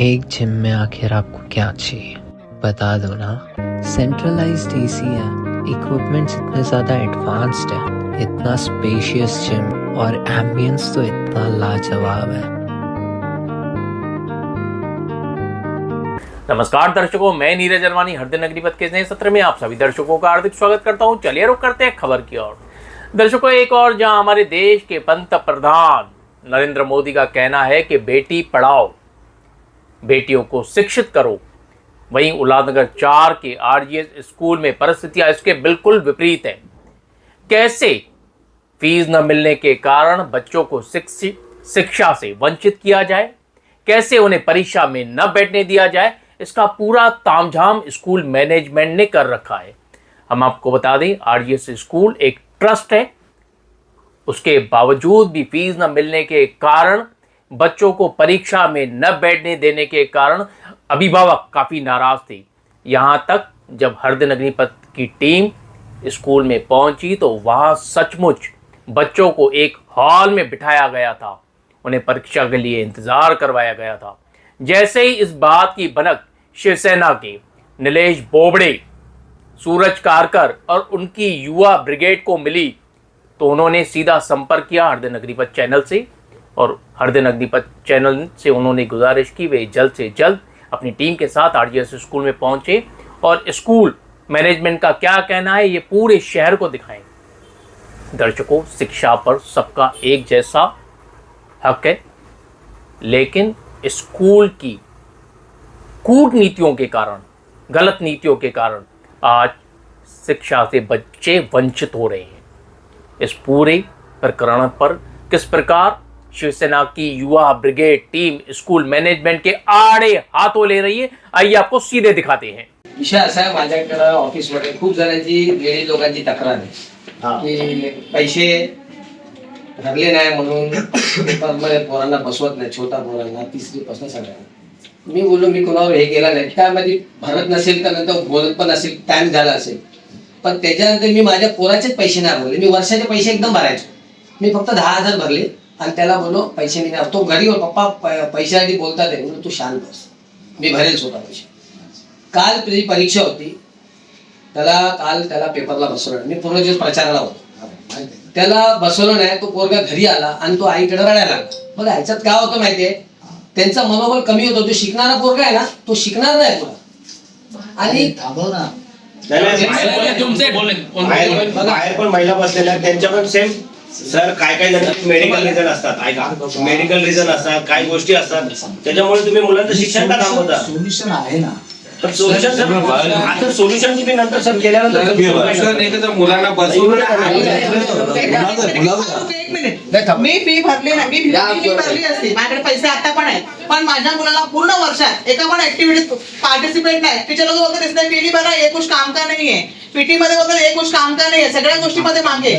एक जिम में आखिर आपको क्या चाहिए बता दो ना। सेंट्रलाइज्ड एसी है, इक्विपमेंट्स इतने ज़्यादा एडवांस्ड है, इतना स्पेशियस जिम और एम्बियंस तो इतना लाजवाब है। नमस्कार दर्शकों, मैं नीरज अरवानी हर दिन अग्निपथ के नए सत्र में आप सभी दर्शकों का हार्दिक स्वागत करता हूं। चलिए रुक करते हैं खबर की ओर। दर्शकों, एक और जहां हमारे देश के पंतप्रधान नरेंद्र मोदी का कहना है कि बेटी पढ़ाओ, बेटियों को शिक्षित करो, वहीं उल्लादनगर 4 के आरजीएस स्कूल में परिस्थितियां इसके बिल्कुल विपरीत हैं। कैसे फीस न मिलने के कारण बच्चों को शिक्षा से वंचित किया जाए, कैसे उन्हें परीक्षा में न बैठने दिया जाए, इसका पूरा तामझाम स्कूल मैनेजमेंट ने कर रखा है। हम आपको बता दें, आरजीएस स्कूल एक ट्रस्ट है, उसके बावजूद भी फीस न मिलने के कारण, बच्चों को परीक्षा में न बैठने देने के कारण अभिभावक काफ़ी नाराज थे। यहाँ तक जब हर दिन अग्निपथ की टीम स्कूल में पहुंची तो वहाँ सचमुच बच्चों को एक हॉल में बिठाया गया था, उन्हें परीक्षा के लिए इंतज़ार करवाया गया था। जैसे ही इस बात की भनक शिवसेना के नीलेश बोबड़े, सूरज कारकर और उनकी युवा ब्रिगेड को मिली तो उन्होंने सीधा संपर्क किया हर दिन अग्निपथ चैनल से, और हर दिन अग्निपथ चैनल से उन्होंने गुजारिश की वे जल्द से जल्द अपनी टीम के साथ आरजीएस स्कूल में पहुंचे और स्कूल मैनेजमेंट का क्या कहना है ये पूरे शहर को दिखाएं। दर्शकों, शिक्षा पर सबका एक जैसा हक है, लेकिन स्कूल की कूटनीतियों के कारण, गलत नीतियों के कारण आज शिक्षा से बच्चे वंचित हो रहे हैं। इस पूरे प्रकरण पर किस प्रकार शिवसेना की युवा ब्रिगेड टीम स्कूल मैनेजमेंट के आड़े हाथों ले रही है, आइए आपको सीधे दिखाते हैं। विषय असा आहे, माझ्याकडे ऑफिसमध्ये खूप जणांची लेडीज लोकांची तक्रार आहे की पैसे भरले नाही म्हणून पेपरमध्ये पोरांना बसवत नाही, छोटा पोरांना तिसरीपासून सगळ्यांना। मी बोललो मी कोणावर हे केला नाही, काय माझी भरत नसेल तर नंतर बोलत पण असेल, टाइम झाला असेल, पण त्याच्यानंतर मी माझ्या पोराचेच पैसे नाही भरले। मी वर्षाचे पैसे एकदम भरायचो, मी फक्त 10,000 भरले आणि त्याला बोललो पैसे मी नाही। तो घरी पप्पा पैशासाठी बोलतात आहे, म्हणून तू शांत बस, मी भरेल स्वतः पैसे। काल तुझी परीक्षा होती, काल त्याला पेपरला बसवलं, मी पूर्ण दिवस प्रचाराला होतो, त्याला बसवलं नाही। तो पोरगा घरी आला आणि तो आईकडे रडायला लागला। बघा ह्याच्यात काय होतं माहितीये, त्यांचा मनोबल कमी होतो। तो शिकणारा पोरगा आहे ना, तो शिकणार नाही पुढे। आणि बाहेर पण महिला बसलेल्या, त्यांच्या पण सेम सर काय काय जण मेडिकल रिझन असतात, ऐका, मेडिकल रिझन असतात, काही गोष्टी असतात, त्याच्यामुळे तुम्ही मुलांचं शिक्षण का थांबवता? सोल्युशन आहे ना, पण सोल्युशन सर आता सोल्युशन तुम्ही नंतर सर केल्यानंतर मुलांना बसवून मी फी भरली नाही, मी भरली असती, माझ्याकडे पैसे आता पण आहेत, पण माझ्या मुलाला पूर्ण वर्षात एका पण ऍक्टिव्हिटीत पार्टिसिपेट नाही। टीचर लोक बोलतात इसने पीडी भरा, ये कुछ काम का नहीं है, पीटी मध्ये बोलतात ये कुछ काम का नहीं है, सगळ्या गोष्टीमध्ये मागे।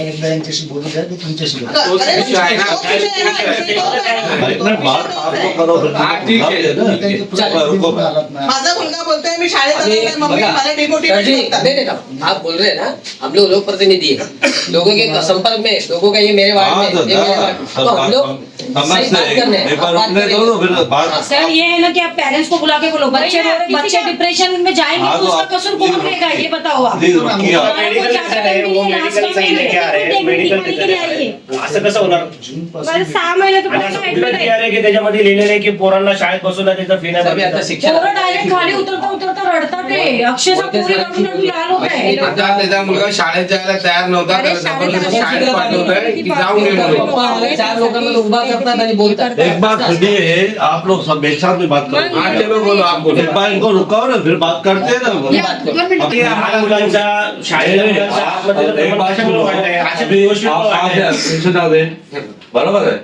माझा मुलगा बोलतोय मी शाळेत मम्मी मला डिमोटिवेट। आप बोल रहे हैं ना, हम लोग प्रतिनिधि है, लोगों के संपर्क में, लोगों का ये मेरे वार्ड में, ये मेरे वार्ड, तो हम लोग सही बात करने हैं। सर ये है ना कि आप पेरेंट्स को बुला के बोलो, बच्चे डिप्रेशन में जाएंगे तो उसका कसूर कौन लेगा, ये बताओ आप। असं कसं होणार? 6 महिने तो त्याच्यामध्ये लिहिलेलं आहे की पोरांना शाळेत बसवला त्याचा फी नाही। डायरेक्ट खाली उतरता रडतात ते, अक्षरशः पूरी रडून लाल होत आहे। त्याचा मुलगा शाळेत जायला तयार नव्हता, त्याला जबरदस्ती शाळेत पाठवलंय की जाऊन ये म्हणून। 4 लोकांना उभा करतात आणि बोलतात। एक बात सुनिए, आप लोग सब एक साथ में बात करो। हाँ चलो बोलो, आप बोलो। एक बार इनको रुकाओ ना, फिर बात करते हैं ना। मुलांचा बरोबर है,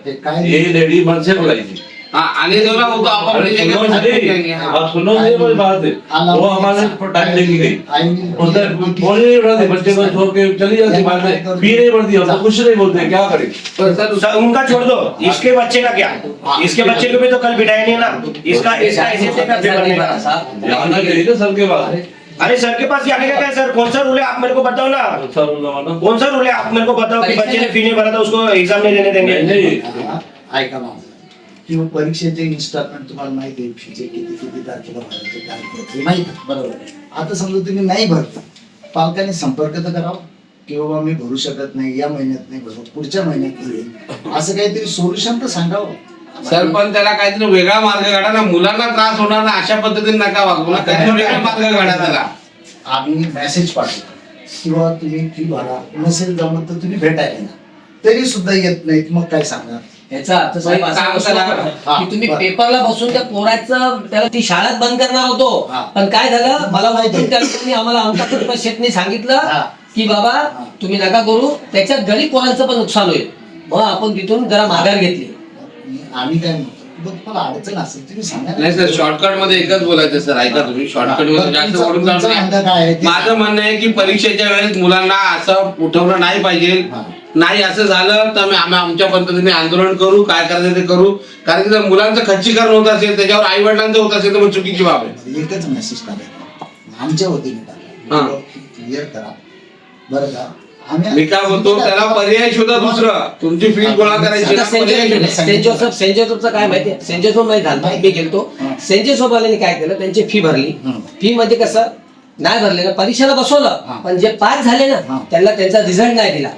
ये लेडी मन से बुलाई थी। आने दो ना, वो तो आप अपनी जगह पर आप सुनो, ये कोई बात है, वो हमारे टाइम लेके गई, उधर बोले नहीं पड़ा, बच्चे को छोड़ के चली जाती, बाद में फी नहीं पड़ती, हम तो कुछ नहीं बोलते, क्या करें? उनका छोड़ दो, इसके बच्चे का क्या? इसके बच्चे को भी तो कल बिठाया नहीं ना, इसका ऐसे का पेपर नहीं बना। आना चाहिए ना सर के पास। अरे सर के पास जाने का क्या सर? कौन सा रूल है आप मेरे को बताओ ना, कौन सा रूल है आप मेरे को बताओ कि बच्चे ने फी नहीं भरा था उसको एग्जाम नहीं देने देंगे? ऐका ना, किंवा परीक्षेचे इन्स्टॉलमेंट तुम्हाला माहिती आहे, फीचे किती किती तारखेला भरायचे काय करायचे माहिती आहे, बरोबर आहे. आता समजा तुम्ही नाही भरता, पालकांनी संपर्क तर करावा की बाबा मी भरू शकत नाही, या महिन्यात नाही भरू, पुढच्या महिन्यात भरेल, असं काहीतरी सोल्युशन तर सांगावं. सर पण त्याला काहीतरी वेगळा मार्ग काढा ना, मुलांना त्रास होणार ना, अशा पद्धतीने नका वागू ना, काहीतरी वेगळा मार्ग काढा त्याला. आम्ही मेसेज पाठवतो किंवा तुम्ही फी भरा, नसेल जमत तर तुम्ही भेटायला या. तरी सुद्धा येत नाहीत, मग काय सांगणार. याचा अर्थ साहेब असा बसला की तुम्ही पेपरला बसून त्या पोराचं त्याला ती शाळाच बंद करणार होतो, पण काय झालं मला माहिती त्या लोकांनी आम्हाला आमच्या कुटुंब शेठने सांगितलं की बाबा तुम्ही नका करू, त्याच्यात गरीब पोरांचं पण नुकसान होईल. मग आपण तिथून जरा माघार घेतली. आम्ही काय म्हणतो तुम्हाला अडचण असेल तुम्ही सांगा. नाही सर, शॉर्टकट मध्ये एकच बोलायचं सर, ऐका तुम्ही, शॉर्टकट मध्ये जास्त ओढून जाऊ नये. माझं म्हणणं आहे की परीक्षेच्या वेळेस मुलांना असं उठवणं नाही पाहिजे. नाही असं झालं तर आम्ही आमच्या पद्धतीने आंदोलन करू, काय करायचं ते करू. कारण की जर मुलांचं खच्चीकरण होत असेल, त्याच्यावर आई वडिलांचं होत असेल तर मग चुकीची बाब आहे. एकच मेसेज टाकायचा आमच्या वतीने टाका, क्लिअर करा बरं का. मी काय बोलतो, त्याला पर्याय शोधा दुसरं, तुमची फी गोळा करायची ना, पर्याय शोधा. सेंट जोसेफचं काय माहितीये, सेंट जोसेफ मध्ये झालं मी गेलतो, सेंट जोसेफ वाल्यांनी काय केलं, त्यांची फी भरली. फी म्हणजे कसं नाही भरले ना, परीक्षेला बसवलं, पण जे पास झाले ना त्यांना त्यांचा रिझल्ट नाही दिला.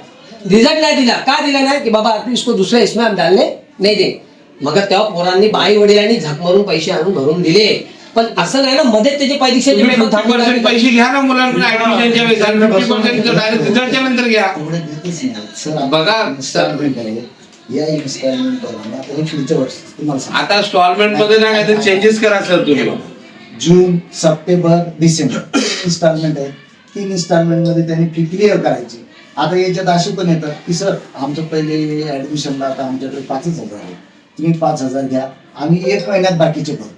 का दिला नाही की बाबा आप इसको दुसरे इसमें हम डालने नहीं दे. मग तेव्हा पोरांनी आई वडिलांनी झक मारून पैसे आणून भरून दिले. पण असं नाही ना मध्ये त्याचे परीक्षेचे पेपर थांबवले. पैसे घ्या ना मुलांना ऍडमिशनच्या वेळेस, 50% डायरेक्ट रिझल्टच्या नंतर घ्या. बघा या इन्स्टॉलमेंट करा, आता हे पुढच्या वर्षी तुम्हाला सांगतो. आता स्टॉलमेंट मध्ये ना काहीतरी चेंजेस करा सर तुम्ही. जून, सप्टेंबर, डिसेंबर इन्स्टॉलमेंट आहे. 3 इन्स्टॉलमेंट मध्ये त्यांनी फी क्लिअर करायची. आता याच्यात असे पण येतात की सर आमचं पहिले ऍडमिशनला आता आमच्याकडे 5,000 आहे, तुम्ही 5,000 घ्या, आम्ही 1 महिन्यात बाकीचे भरतो.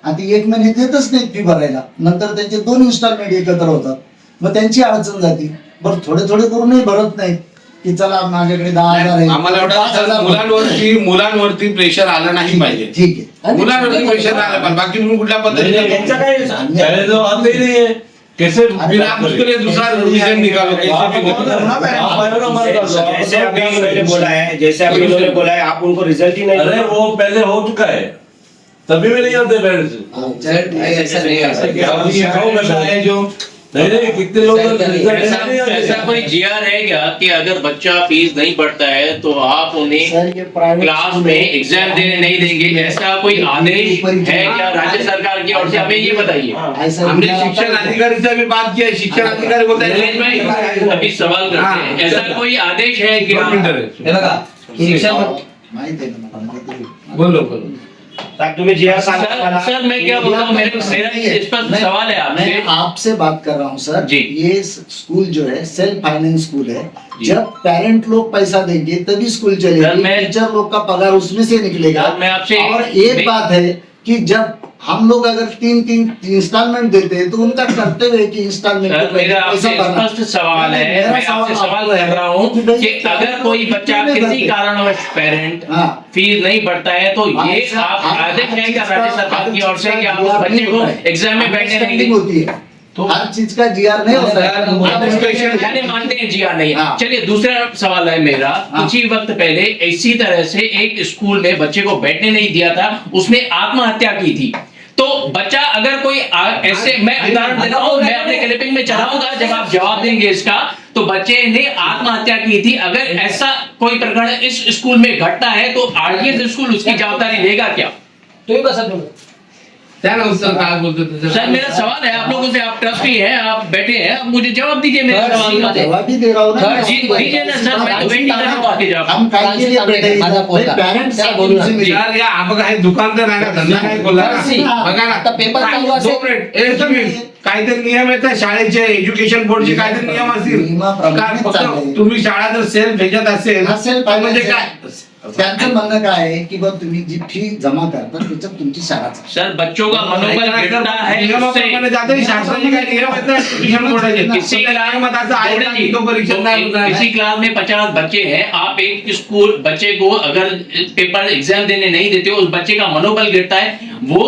आणि 1 महिने देतच नाही फी भरायला, नंतर त्यांचे 2 इन्स्टॉलमेंट एकत्र होतात, मग त्यांची अडचण जाते. बरं थोडे थोडे करूनही भरत नाहीत की चला माझ्याकडे 10,000 आहे, आम्हाला एवढं मुलांवरती प्रेशर आलं नाही पाहिजे. ठीक आहे, मुलांवरती प्रेशर आलं पाहिजे, बाकी तुम्ही कुठल्या पद्धतीने कैसे फिर आप उसके लिए दूसरा रिवीजन निकालो. जैसे अभी इन्होंने बोला है आप उनको रिजल्ट ही नहीं. अरे वो पहले हो चुका है, तभी भी नहीं आते पेरेंट्स. जो नहीं कितने लोग ऐसा कोई जीआर है क्या कि अगर बच्चा फीस नहीं भरता है तो आप उन्हें क्लास में एग्जाम देने नहीं देंगे, ऐसा कोई आदेश है क्या राज्य सरकार की ओर से? हमें ये बताइए. हमने शिक्षण अधिकारी से भी बात किया, शिक्षण अधिकारी बोलते हैं अभी सवाल करते हैं, ऐसा कोई आदेश है कि माहिती आहे ना मला. बोलो तुम्हें जीआर सर मैं क्या बोल रहा हूँ, मेरा स्पष्ट सवाल है आपसे. मैं आपसे बात कर रहा हूँ सर जी. ये स्कूल जो है सेल्फ फाइनेंस स्कूल है. जब पेरेंट लोग पैसा देंगे तभी स्कूल चलेगी, टीचर लोग का पगार उसमें से निकलेगा. मैं आपसे और एक बात है कि जब हम लोग अगर 3 इंस्टॉलमेंट देते हैं तो उनका कर्तव्य है कि इंस्टॉलमेंट मेरा आपसे स्पष्ट सवाल है, मैं आपसे सवाल कर रहा हूँ कि अगर कोई बच्चा किसी कारणवश पेरेंट फीस नहीं भरता है तो ये आप आदेश है क्या राज्य सरकार की ओर से कि आप उस बच्चे को एग्जाम में बैठने नहीं देंगे? होती है तो हर चीज का जीआर नहीं होता है. यानी मानते हैं जी नहीं. चलिए दूसरा सवाल है मेरा, कुछ ही वक्त पहले इसी तरह से एक स्कूल में बच्चे को बैठने नहीं दिया था, उसने आत्महत्या की थी. तो बच्चा अगर कोई ऐसे, मैं उदाहरण दे रहा हूँ, मैं अपने क्लिपिंग में चलाऊंगा जब आप जवाब देंगे इसका. तो बच्चे ने आत्महत्या की थी, अगर ऐसा कोई प्रकरण इस स्कूल में घटता है तो आरजीएस स्कूल उसकी जवाबदारी लेगा क्या? तो ये बस सर मेरा सवाल है आप लोगों से, आप ट्रस्टी हैं, आप बैठे हैं, आप मुझे जवाब दीजिए मेरे सवाल का. जवाब भी दे रहा हूँ ना. दीजिए ना सर, मैं तो वेट कर रहा हूँ आपके जवाब. हम काय के लिए बैठे हैं पेरेंट्स यार या आपण काय दुकानदार आहे ना, धंदा नाही बोलला ना. बघा ना पेपर काहीतरी नियम येतात शाळेचे, एज्युकेशन बोर्डचे काहीतरी नियम असतील. फक्त तुम्ही शाळा जर सेल्फ ह्याच्यात असेल म्हणजे काय, त्यांचं म्हणणं काय आहे की बघ तुम्ही जी फी जमा करता त्याच्यात तुमची शाळा. सर बच्चों का मनोबल गिरता है, नियमाप्रमाणे जाते शासनाचे काही नियम आहेत ना एज्युकेशन बोर्डाचे. किसी क्लास में 50 बच्चे हैं, आप एक स्कूल बच्चे को अगर पेपर एग्जाम देने नहीं देते हो, उस बच्चे का मनोबल गिरता है. वो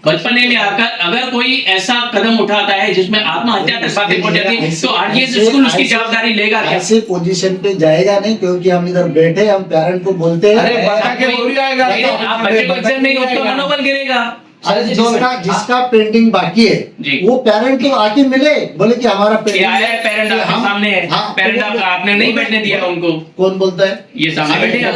बचपने में आकर अगर कोई ऐसा कदम उठाता है जिसमें आत्महत्या तक बातें पहुंच जाती है तो आरजीएस स्कूल उसकी जवाबदारी लेगा क्या? ऐसे पोजीशन पे जाएगा नहीं, क्योंकि हम इधर बैठे हम पेरेंट को बोलते हैं। अरे बता के बोली आएगा आप बच्चे को एग्जाम नहीं उसका मनोबल गिरेगा। अरे जिसका पेंडिंग बाकी है जी। वो पेरेंट को आके मिले, बोले कि हमारा ये आया है पेरेंट आपके सामने है, पेरेंट आपने नहीं बैठने दिया उनको। कोण बोलताय? ये सामने बैठे हैं,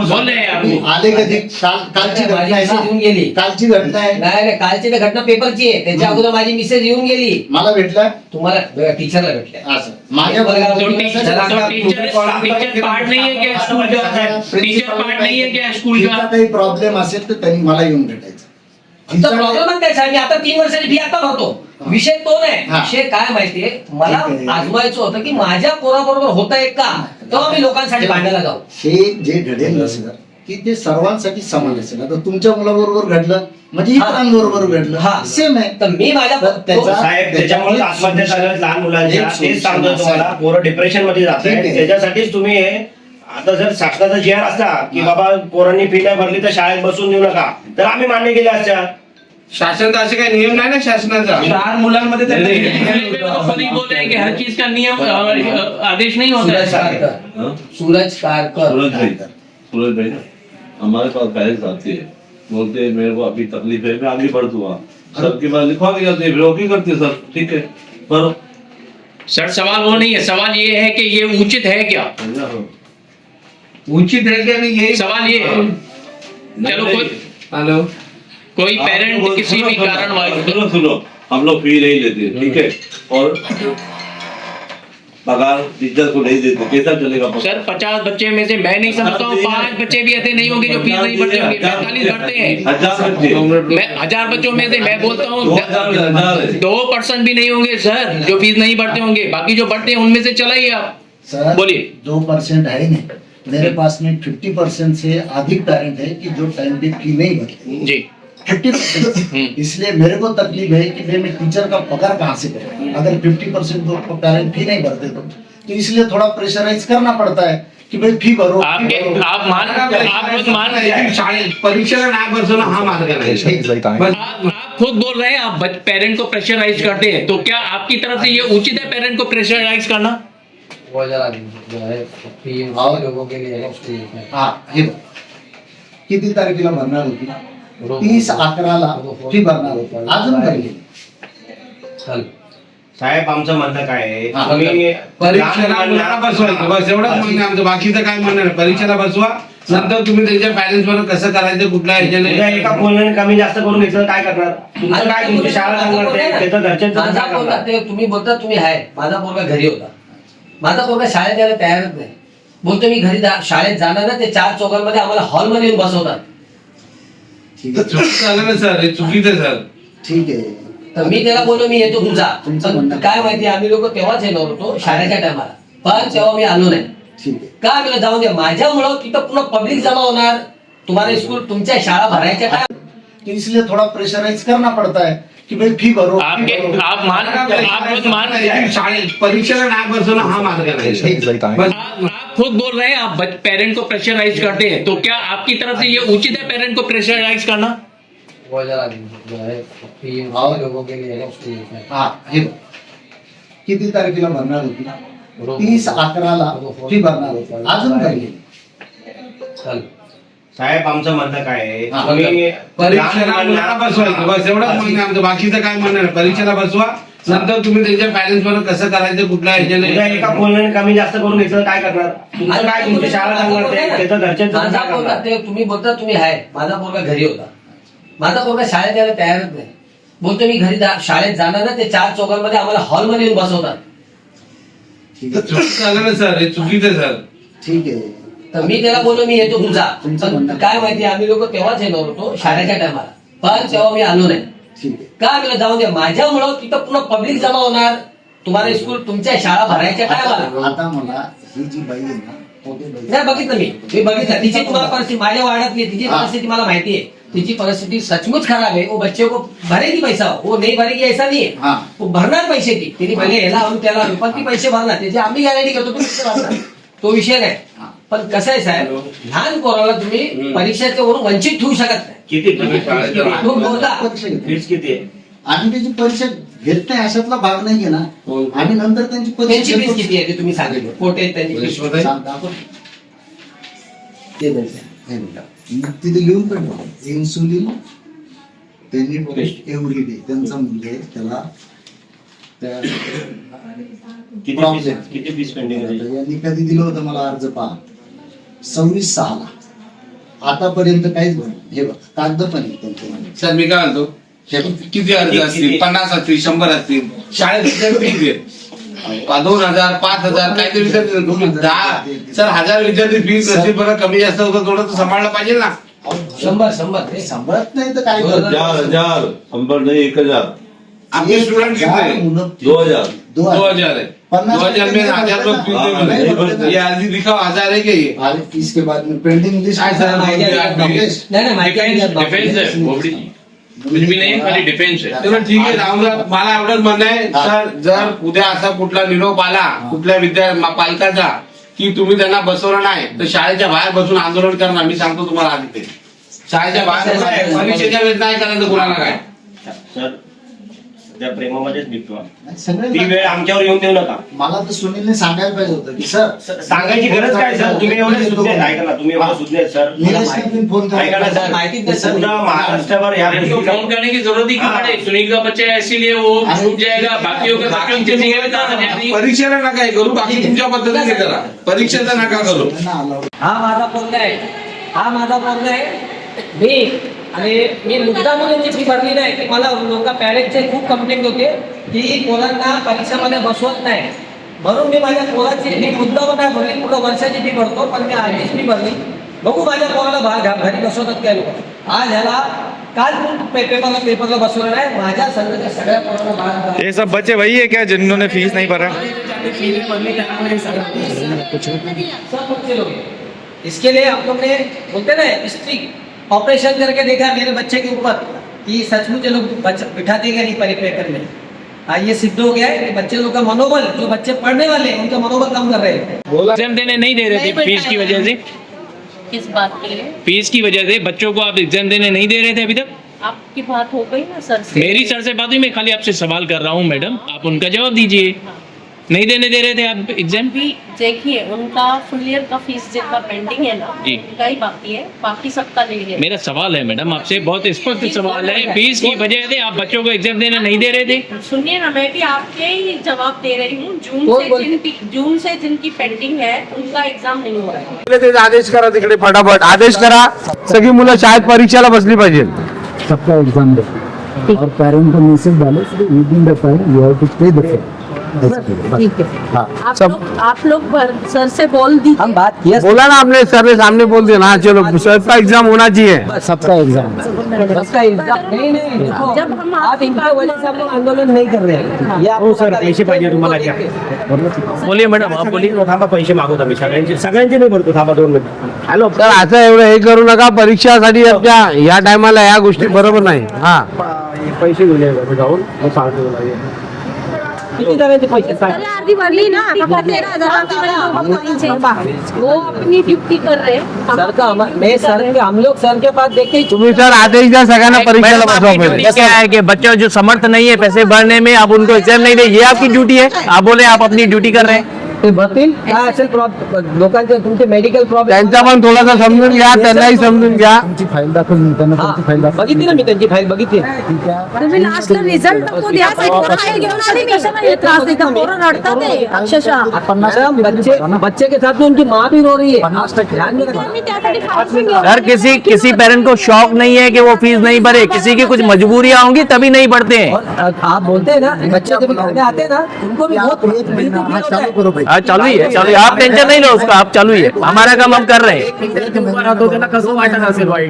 बोल रहे हैं आपको। आले कधी कालची घटना आहे मेसेज येऊन ना, गेली. कालची घटना आहे. नाही नाही, कालची तर घटना पेपरची आहे. त्याच्या अगोदर माझी मिसेज येऊन गेली. मला भेटला तुम्हाला टीचरला भेटल्या. असं माझ्या तो वर्गात टीचर पार्ट नहीं है क्या स्कूल का? टीचर पार्ट नहीं है क्या स्कूल तिचा का? काही प्रॉब्लेम असेल तर त्यांनी मला येऊन भेटायचं. आमचा प्रॉब्लेम त्याचा मी आता 3 वर्षाची फी आता भरतो. विषय तो नाही. हा. विषय काय माहितीये, मला ठीक आहे. आजमायचं होतं की माझ्या पोराबरोबर होत आहे का, तेव्हा मी लोकांसाठी भांडायला जाऊ. हे जे घडेल ना सर, की ते सर्वांसाठी समान असेल. आता तुमच्या मुलाबरोबर घडलं म्हणजे इतरांबरोबर घडलं, हा. सेम आहे. तर मी माझ्या त्याचा- साहेब त्याच्यामुळे आत्महत्या झाल्या लहान मुलांच्या, एक तेच सांगतो solution तुम्हाला. आहे. पोरं डिप्रेशन मध्ये जात ठीक आहे. आहे. त्याच्यासाठीच तुम्ही हे आता जर शासनाचा जी आर असता की बाबा पोरांनी फी नाही भरली तर शाळेत बसून देऊ नका, तर आम्ही मान्य केले असत्या. शासनाचा असे काही नियम नाही ना शासनाचा. 4 मुलांमध्ये खुद ही बोल रहे हैं कि हर चीज का नियम आदेश नहीं होता सूरज है। कारकर. सूरज कारकर. सूरज भाई ना हमारे पास पेरेंट्स आते हैं, बोलते हैं मेरे को अभी तकलीफ है, मैं आगे बढ़ दूंगा, सबके बाद लिखवा के जाते हैं, फिर ओके करते हैं सर, ठीक है पर सर सवाल वो नहीं है, सवाल ये है कि ये उचित है क्या? उचित है क्या नहीं यही सवाल ये है। चलो कोई हेलो कोई पेरेंट किसी भी कारण सुनो हम लोग फी नहीं लेते, ठीक है, और पगार टीचर को नहीं देते, कैसा चलेगा? सर 50 बच्चे में से मैं नहीं समझता हूँ 5 बच्चे भी ऐसे नहीं होंगे जो फीस नहीं भरते होंगे, 45 भरते हैं। 1000 बच्चे, मैं 1000 बच्चों में से मैं बोलता हूँ 2000 है। 2% भी नहीं होंगे सर जो फीस नहीं भरते होंगे, बाकी जो भरते हैं उनमें से चलाइए आप। सर बोलिए। 2% है नहीं, मेरे पास में 50% से अधिक पेरेंट है कि जो टाइम पे फी नहीं भरते. जी 50%. इसलिए मेरे को तकलीफ है कि भाई मैं टीचर का पगार कहाँ से करूँ अगर 50% तो पेरेंट फी नहीं भरते तो इसलिए थोड़ा प्रेशराइज करना पड़ता है कि भाई फी भरो. आप खुद मान लेकिन शाळेत परीक्षेला नाही बसवणं हा मार्ग नाही. आप खुद बोल रहे हैं आप पेरेंट को प्रेशराइज करते हैं, तो क्या आपकी तरफ से ये उचित है पेरेंट को प्रेशराइज करना? वो जरा जो है फी लोगों के लिए है उसके लिए. हा हे बघ. किती तारखेला भरणार होती? 30/11ला फी भरणार होती, अजून भरली. चल. साहेब आमचं म्हणणं काय आहे, हा. तुम्ही परीक्षेला मुलांना बसवायचं बस एवढंच म्हणणं आमचं. बाकीचं काय म्हणणं नाही. परीक्षेला बसवा, नंतर तुम्ही त्यांच्या पॅरेंट्स बरोबर कसं करायचं कुठल्या उद्या ह्याच्याने एका पोराने कमी जास्त करून घेतलं काय करणार? तुमचं काय, तुमची शाळा सांगणार ते, त्याचं घरच्यांचं माझा काय पोरगा करणार? ते तुम्ही बोलता तुम्ही आहे, माझा पोरगा घरी होता. माझा पोरगा शाळेत यायला तयारच नाही. बोलतो मी घरी शाळेत जाणार ना, ते 4 चौकांमध्ये आम्हाला हॉलमध्ये येऊन बसवतात. ठीक आहे, चुकीचं झालं ना सर, हे चुकीचं आहे सर. ठीक आहे. तर मी त्याला बोललो मी येतो तुझा. तुमचं पण म्हणणं काय माहिती आम्ही लोक तेव्हाच येणार होतो शाळेच्या टायमाला, पण तेव्हा मी आलो नाही. ठीक आहे. का मला जाऊन द्या, माझ्यामुळं तिथं पुन्हा पब्लिक जमा होणार. तुम्हाला स्कूल तुमच्या शाळा भरायच्या काय. तो इसलिए थोड़ा प्रेशराइज करना पड़ता है कि भाई फी भरो. आप खुद मान लेकिन शाळेत परीक्षेला नाही बसवणं हा मार्ग नाही. बस आप खुद बोल रहे हैं आप पेरेंट को प्रेशराइज करते हैं, तो क्या आपकी तरफ से ये उचित है पेरेंट को प्रेशराइज करना? वो जरा जो है फी लोगों के लिए है उसके लिए. हा हे बघ. किती तारखेला भरणार होती? 30/11ला फी भरणार होती, अजून भरली. चल. साहेब आमचं म्हणणं काय आहे, हा. तुम्ही परीक्षेला मुलांना बसवायचं बस एवढंच म्हणणं आमचं. बाकीचं काय म्हणणं नाही. परीक्षेला बसवा, नंतर तुम्ही त्यांच्या पॅरेंट्स बरोबर कसं करायचं कुठल्या उद्या ह्याच्याने. एका पोराने कमी जास्त करून घेतलं काय करणार? तुमचं काय, तुमची शाळा सांगणार ते, त्याचं घरच्यांचं माझा काय पोरगा करणार? ते तुम्ही बोलता तुम्ही आहे, माझा पोरगा घरी होता. माझा पोरगा शाळेत यायला तयारच नाही. बोलतो मी घरी शाळेत जाणार ना, ते 4 चौकांमध्ये आम्हाला हॉलमध्ये येऊन बसवतात. ठीक आहे, चुकीचं झालं ना सर, हे चुकीचं आहे सर. ठीक आहे. तर मी त्याला बोललो मी येतो तुझा. तुमचं पण म्हणणं काय माहिती आम्ही लोक तेव्हाच येणार होतो शाळेच्या टायमाला, पण तेव्हा मी आलो नाही. ठीक आहे. का मला जाऊन द्या, माझ्यामुळं तिथं पुन्हा पब्लिक जमा होणार. तुम्हाला स्कूल तुमच्या शाळा भरायच्या काय मला. आता मला ही जी बाई आहे ना, मोठी बाई नाही बघितलं मी बघितलं तिची तुम्हाला परिस्थिती माझ्या वाड्यातली तिची परिस्थिती मला माहिती आहे. तिची परिस्थिती सचमुच खराब है. वो बच्चे को भरेगी पैसा, वो नहीं भरेगी ऐसा नहीं है. हाँ. वो भरणार पैसे ती. तिने भले याला आणून त्याला आणून, पण ती पैसे भरणार. त्याची आम्ही गॅरंटी करतो तुम्ही भरणार. तो विषय नाही. पण कसं आहे साहेब, लहान पोराला तुम्ही परीक्षेच्या वरून वंचित ठेवू शकत नाही. किती तुम्ही बोलता. फीस किती आहे? आम्ही त्याची परीक्षा घेत नाही अशातला भाग नाहीये ना. आम्ही नंतर त्यांची त्यांची फीस परीक्षा किती आहे ते तुम्ही सांगितलं. कोटे आहेत त्यांची फीस. ते द्यायचं. तिथे लिहून पण इन्सुलिन त्यांनी एव्हरी डे त्यांचा म्हणजे त्याला किती फीस पेंडिंग आहे? यांनी कधी दिलं होतं मला अर्ज पहा 26/6 आतापर्यंत काहीच बनलं. हे बघ कागद पण आहे त्यांचे. सर मी काय म्हणतो किती अर्ज असतील? 50 असतील, 100 असतील. शाळेत विद्यार्थी 2000 5000 काहीतरी विद्यार्थी तुम्ही 10 सर 1000 विद्यार्थी फीस असेल बरं कमी जास्त होतं थोडं तर सांभाळलं पाहिजे ना. 100 हे सांभाळत नाही तर काय 1000 100 नहीं 1000 आपके स्टूडेंट कितने? 2000 2000 है. 2000 में 1000 लोग फीस दे बोले. ये अर्जी दिखाओ 1000 है क्या ये? अरे इसके बाद में पेंडिंग लिस्ट काय सर माहिती आहे? नाही माहिती आहे. डिफेन्स आहे बोबडी जी. कुछ भी नाही खाली डिफेन्स आहे. चलो ठीक आहे राहुल मला एवढंच म्हणणं आहे सर जर उद्या असा कुठला निरोप आला कुठल्या पालकाचा की तुम्ही त्यांना बसवलं नाही तर शाळेच्या बाहेर बसून आंदोलन करणार. मी सांगतो तुम्हाला आधी ते शाळेच्या बाहेर परीक्षेच्या वेळेस नाही करायचं कुणाला काय. सर त्या प्रेमामध्येच निघतो. सगळे ती वेळ आमच्यावर येऊन देऊ नका. मला तर सुनीलने सांगायला पाहिजे होतं की सर सांगायची गरज काय सर? तुम्ही एवढे सुज्ञ आहेत. ऐका ना, तुम्ही एवढे सुज्ञ आहेत सर. निलेशने फोन ऐका ना सर, माहिती द्या सर. पूर्ण महाराष्ट्रावर या इनको गोष्टीचा फोन करने की जरूरत ही क्यों पड़े? सुनील का बच्चा है इसीलिए वो छूट जाएगा. बाकी के बच्चों की जिंदगी में कहाँ जाएगी? परीक्षेला नका हे करू बाकी तुमच्या पद्धतीने करा. परीक्षेचा नका करू. हा माझा पोरगा आहे. मी मुद्दा मुलांची फी भरली नाही की मला लोक पॅरेंटचे खूप कंप्लेंट होते की पोरांना परीक्षामध्ये बसवत नाही म्हणून मी माझ्या पोराची मी मुद्दा नाही भरली. पुढे वर्षाची फी भरतो पण मी आधीच फी भरली. बघू माझ्या पोराला घरी बसवतात काय लोक. आज ह्याला काल पेपरला बसवलं नाही. माझ्या संघाच्या सगळ्या पोरांना बाहेर ये सब बच्चे वही है क्या जिन्होंने फीस नहीं भरा? सब बच्चे लोग हैं। इसके लिए आप लोग ने बोलते ना हिस्ट्री ऑपरेशन करके देखा मेरे बच्चे के ऊपर कि सचमुच ये लोग बिठा देंगे नहीं पेपर में. ये सिद्ध हो गया है कि बच्चे लोग का मनोबल जो बच्चे पढ़ने वाले हैं उनका मनोबल कम कर रहे हैं. एग्जाम देने नहीं दे रहे थे फीस की वजह से. किस बात के लिए? फीस की वजह से बच्चों को आप एग्जाम देने नहीं दे रहे थे अभी तक. आपकी बात हो गई ना सर से? मेरी सर से बात हुई. मैं खाली आपसे सवाल कर रहा हूँ मैडम, आप उनका जवाब दीजिए. नहीं देने दे रहे थे आप एग्जाम? भी देखिए उनका फुल ईयर का फीस जितना पेंडिंग है ना जी. उनका ही बाकी है, बाकी सबका ले लिया. मेरा सवाल है मैडम आपसे, बहुत स्पष्ट सवाल है. फीस की वजह से आप बच्चों को एग्जाम देने नहीं दे रहे थे. सुनिए ना, मैं भी आपके ही जवाब दे रही हूँ. जून से जिनकी पेंडिंग है उनका एग्जाम नहीं हो रहा है. आदेश करा तिकडे फटाफट आदेश करा. सगळी मुलं शाळेत परीक्षेला बसली पाहिजे. सबका एग्जाम दे और पेरेंट को मैसेज डालो within the time you have to pay the fee. ठीक है. आप लोग सर से बोल दीजिए. हम बात किया बोला ना आपने सर ने सामने बोल दिया ना. चलो सबका एग्जाम होना चाहिए. सबका एग्जाम सबका एग्जाम नहीं देखो जब हम आप इनकी वजह से हम लोग आंदोलन नहीं कर रहे हैं. ये आपको सर पैसे पाहिजे तुम्हाला क्या? बोलिए मैडम आप बोलिए. थांबा पैसे मागवतो मी सगळ्यांचे नाही भरतो. थांबा 2 मिनिट. हॅलो तर असं एवढं हे करू नका. परीक्षासाठी या टायमाला या गोष्टी बरोबर नाही. हा पैसे घेऊन ये जाऊन मग सांगतो तुला. किती जणांचे पैसे सांग. आरती भरली ना, वो अपनी ड्यूटी कर रहे हैं. सर का हम लोग सर के पास देखते ही तुम्ही सर आदेश द्या सगळ्यांना परीक्षेला बसवा पहिले. क्या है कि बच्चा जो समर्थ नहीं है पैसे भरने में, आप उनको एग्जाम नहीं दे, ये आपकी ड्यूटी है. आप बोले आप अपनी ड्यूटी कर रहे हैं. ते भरतील. काय असेल लोकांचे तुमचे मेडिकल प्रॉब्लेम त्यांचा पण थोडासा समजून घ्या. त्यांनाही समजून घ्या. तुमची फाईल दाखवून त्यांना तुमची फाईल दाखवून बघितली ना मी त्यांची फाईल बघितली. तुम्ही लास्टला रिझल्ट नको द्या. फाईल घेऊन आली मी. कशाला त्रास देता? पोरं रडतात ते अक्षरशः. मैडम बच्चे के साथ में उनकी माँ भी रो रही है. 50% मी त्यासाठी फाईल पण घेऊन सर किसी पेरेंट को शौक नहीं है कि वो फीस नहीं भरे. किसी की कुछ मजबूरियां होंगी तभी नहीं पढ़ते हैं. और आप बोलते हैं ना बच्चे जब घर में आते हैं ना उनको भी बहुत चालू करो भाई. हाँ चालू ही है. आप टेंशन नहीं लो उसका. आप चालू ही है. हमारा काम हम कर रहे हैं.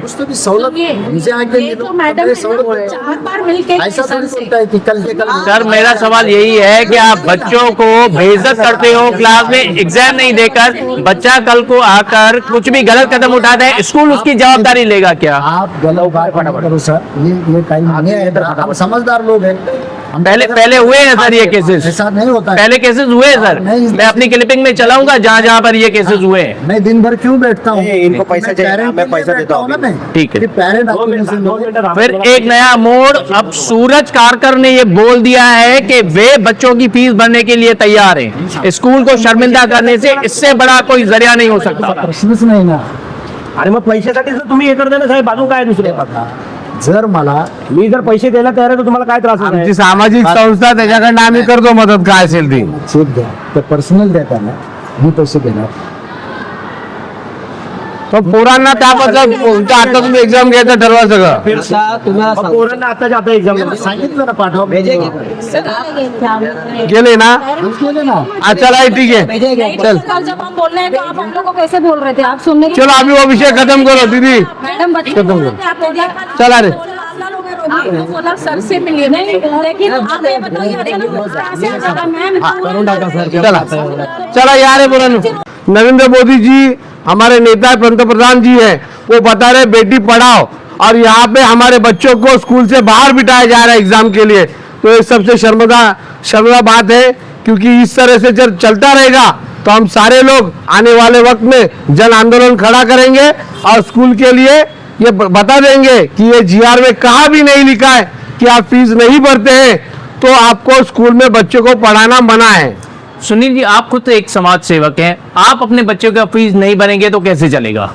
उसको भी सहूलत मुझे आगे ये तो मैडम ने 4 बार मिलके ऐसा सर थोड़ी से होता है कि कल के कल सर मेरा सवाल यही है कि आप बच्चों को बेइज्जत करते हो क्लास में एग्जाम नहीं देकर. बच्चा कल को आकर कुछ भी गलत कदम उठाता है, स्कूल उसकी जवाबदारी लेगा क्या? आप गलत बात करो सर. ये काही नहीं है. आप समझदार लोग हैं. पहले हुए हैं सर ये केसेस? ऐसा नहीं होता है। पहले केसेस हुए हैं सर? नहीं, मैं अपनी क्लिपिंग में चलाऊंगा जहाँ जहाँ पर ये केसेस हुए हैं। मैं दिन भर क्यों बैठता हूँ? इनको पैसा चाहिए, मैं पैसा देता हूँ। ठीक है। पेरेंट फिर एक नया मोड़, अब सूरज कारकर ने ये बोल दिया है कि वे बच्चों की फीस भरने के लिए तैयार हैं। स्कूल को शर्मिंदा करने से इससे बड़ा कोई जरिया नहीं हो सकता। प्रश्नच नाही ना। अरे मग पैशासाठी तुम्ही हे करता ना साहेब, बाजू काय दुसरे? जर मला मी जर पैसे द्यायला तयार आहे तर तुम्हाला काय त्रास आमची सामाजिक संस्था त्याच्याकडनं आम्ही करतो मदत काय असेल ती। चेक द्या तर पर्सनल देता ना, मी पैसे देणार। तो पोरांना त्याबद्दल आता तुम्ही एक्झाम घ्यायचं ठरवा सगळं। पोरांना आताच्या आता एक्झाम सांगितलं ना पाठवा, गेले ना? केले ना। अच्छा ठीक है, चल जब हम बोल रहे हैं तो आप हम लोग को कैसे बोल रहे थे? आप सुनने के चलो अभी वो विषय खत्म करो दीदी। मैडम बच्चे बोल रहे थे, आपने देखा? चला रे। आपने बोला सर से मिलिए, नहीं लेकिन आप ये बताइए अचानक उस तरह से आ जाएगा मैम। चला यार नरेंद्र मोदी जी हमारे नेता पंतप्रधान जी हैं, वो बता रहे बेटी पढ़ाओ, और यहाँ पे हमारे बच्चों को स्कूल से बाहर बिठाया जा रहा है एग्जाम के लिए। तो ये सबसे शर्मदा बात है, क्योंकि इस तरह से जब चलता रहेगा तो हम सारे लोग आने वाले वक्त में जन आंदोलन खड़ा करेंगे और स्कूल के लिए ये बता देंगे कि ये जीआर में कहाँ भी नहीं लिखा है कि आप फीस नहीं भरते हैं तो आपको स्कूल में बच्चों को पढ़ाना मना है। सुनील जी, आप खुद तो एक समाज सेवक हैं, आप अपने बच्चों का फीस नहीं भरेंगे तो कैसे चलेगा?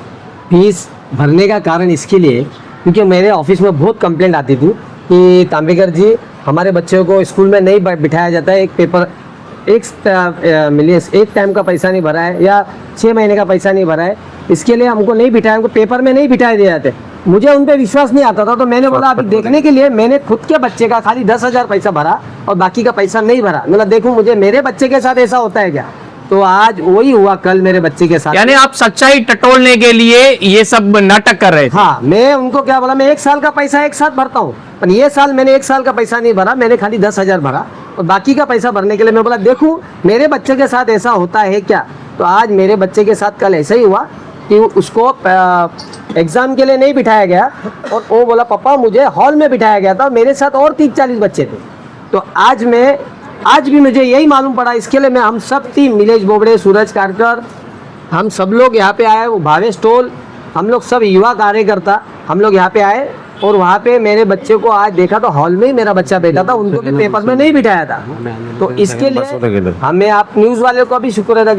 फीस भरने का कारण इसके लिए क्योंकि मेरे ऑफिस में बहुत कंप्लेंट आती थी कि तांबेकर जी हमारे बच्चों को स्कूल में नहीं बिठाया जाता है, एक पेपर एक टाइम का पैसा नहीं भरा है या 6 महीने का पैसा नहीं भरा है, इसके लिए हमको नहीं बिठाया, हमको पेपर में नहीं बिठाए दिए जाते। मुझे उन पर विश्वास नहीं आता था, तो मैंने बोला अभी देखने के लिए मैंने खुद के बच्चे का खाली 10,000 पैसा भरा और बाकी का पैसा नहीं भरा। मतलब देखूं मुझे मेरे बच्चे के साथ ऐसा होता है क्या? तो आज वही हुआ कल मेरे बच्चे के साथ। यानी आप सच्चाई टटोलने के लिए ये सब नाटक कर रहे थे? हाँ, मैं उनको क्या बोला, मैं 1 साल का पैसा एक साथ भरता हूँ, पर ये साल मैंने 1 साल का पैसा नहीं भरा, मैंने खाली 10,000 भरा और बाकी का पैसा भरने के लिए मैं बोला देखूं मेरे बच्चे के साथ ऐसा होता है क्या। तो आज मेरे बच्चे के साथ कल ऐसा ही हुआ कि उसको एग्जाम के लिए नहीं बिठाया गया और वो बोला पापा मुझे हॉल में बिठाया गया था, मेरे साथ और 30-40 बच्चे थे। तो आज भी मुझे यही मालूम पड़ा, इसके लिए मैं हम सब टीम नीलेश बोबड़े, सूरज कारकर, हम सब लोग यहाँ पे आए, वो भावेश टोल, हम लोग सब युवा कार्यकर्ता हम लोग यहाँ पे आए और वहाँ पे मेरे बच्चे को आज देखा तो हॉल में ही मेरा बच्चा बैठा था, उनको भी पेपर में नहीं बिठाया था। तो इसके लिए हमें आप न्यूज़ वाले को भी शुक्र अदा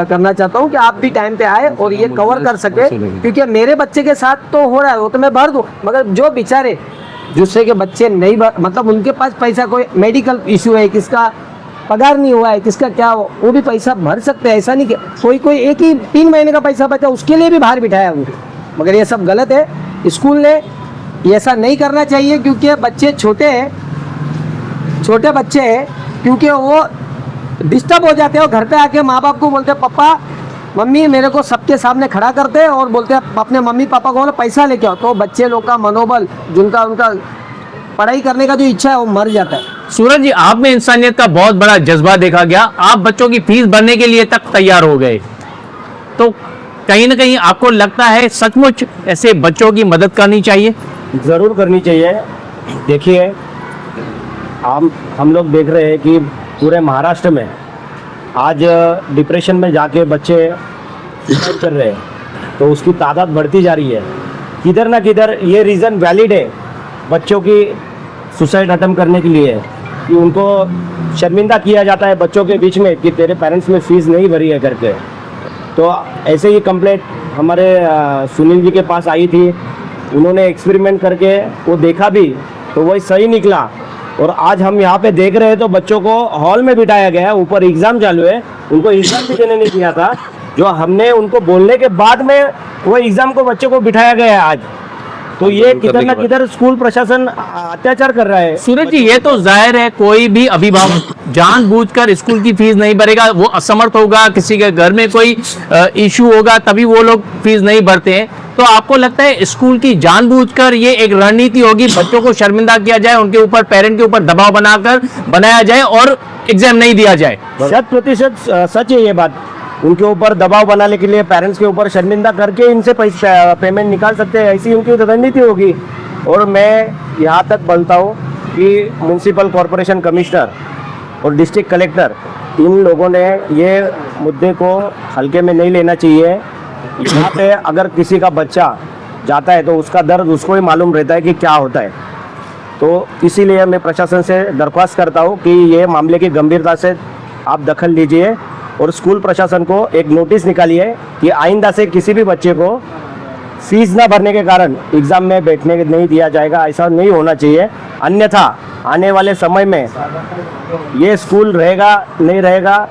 करना चाहता हूँ कि आप भी टाइम पे आए और ये कवर कर सके, क्योंकि मेरे बच्चे के साथ तो हो रहा है वो तो मैं भर दूँ, मगर जो बेचारे जिससे के बच्चे नहीं मतलब उनके पास पैसा कोई मेडिकल इशू है, किसका पगार नहीं हुआ है, किसका क्या हो, वो भी पैसा भर सकते हैं। ऐसा नहीं कि कोई एक ही 3 महीने का पैसा बचा उसके लिए भी बाहर बिठाया उनको, मगर ये सब गलत है। स्कूल ने ऐसा नहीं करना चाहिए क्योंकि बच्चे छोटे बच्चे हैं, क्योंकि वो डिस्टर्ब हो जाते हैं और घर पे आके माँ बाप को बोलते पापा मम्मी मेरे को सबके सामने खड़ा करते हैं और बोलते हैं अपने मम्मी पापा को बोलो पैसा लेके आओ, तो बच्चे लोग का मनोबल उनका पढ़ाई करने का जो इच्छा है वो मर जाता है। सूरज जी, आप में इंसानियत का बहुत बड़ा जज्बा देखा गया, आप बच्चों की फीस भरने के लिए तक तैयार हो गए, तो कहीं ना कहीं आपको लगता है सचमुच ऐसे बच्चों की मदद करनी चाहिए? ज़रूर करनी चाहिए। देखिए हम लोग देख रहे हैं कि पूरे महाराष्ट्र में आज डिप्रेशन में जाके बच्चे सुसाइड कर रहे हैं, तो उसकी तादाद बढ़ती जा रही है। किधर ना किधर ये रीज़न वैलिड है बच्चों की सुसाइड अटेम्प्ट करने के लिए कि उनको शर्मिंदा किया जाता है बच्चों के बीच में कि तेरे पेरेंट्स में फ़ीस नहीं भरी है करके। तो ऐसे ही कंप्लेंट हमारे सुनील जी के पास आई थी, उन्होंने एक्सपेरिमेंट करके वो देखा भी तो वही सही निकला, और आज हम यहाँ पे देख रहे हैं तो बच्चों को हॉल में बिठाया गया है, ऊपर एग्ज़ाम चालू है, उनको एग्ज़ाम भी देने नहीं दिया था, जो हमने उनको बोलने के बाद में वो एग्ज़ाम को बच्चों को बिठाया गया है आज। तो ये किधर ना किधर स्कूल प्रशासन अत्याचार कर रहा है। सूरज जी, ये तो जाहिर है कोई भी अभिभावक जानबूझकर स्कूल की फीस नहीं भरेगा, वो असमर्थ होगा, किसी के घर में कोई इशू होगा तभी वो लोग फीस नहीं भरते हैं। तो आपको लगता है स्कूल की जानबूझकर ये एक रणनीति होगी, बच्चों को शर्मिंदा किया जाए, उनके ऊपर पेरेंट के ऊपर दबाव बनाया जाए और एग्जाम नहीं दिया जाए? 100% सच है ये बात। उनके ऊपर दबाव बनाने के लिए पेरेंट्स के ऊपर शर्मिंदा करके इनसे पैसे पेमेंट निकाल सकते हैं, ऐसी उनकी रणनीति होगी। और मैं यहाँ तक बोलता हूँ कि म्यूनसिपल कॉरपोरेशन कमिश्नर और डिस्ट्रिक्ट कलेक्टर इन लोगों ने ये मुद्दे को हल्के में नहीं लेना चाहिए। यहाँ पे अगर किसी का बच्चा जाता है तो उसका दर्द उसको ही मालूम रहता है कि क्या होता है। तो इसीलिए मैं प्रशासन से दरख्वास्त करता हूँ कि ये मामले की गंभीरता से आप दखल लीजिए और स्कूल प्रशासन को एक नोटिस निकालिए कि आइंदा से किसी भी बच्चे को फीस ना भरने के कारण एग्ज़ाम में बैठने नहीं दिया जाएगा। ऐसा नहीं होना चाहिए, अन्यथा आने वाले समय में ये स्कूल रहेगा नहीं रहेगा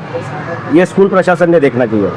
ये स्कूल प्रशासन ने देखना चाहिए।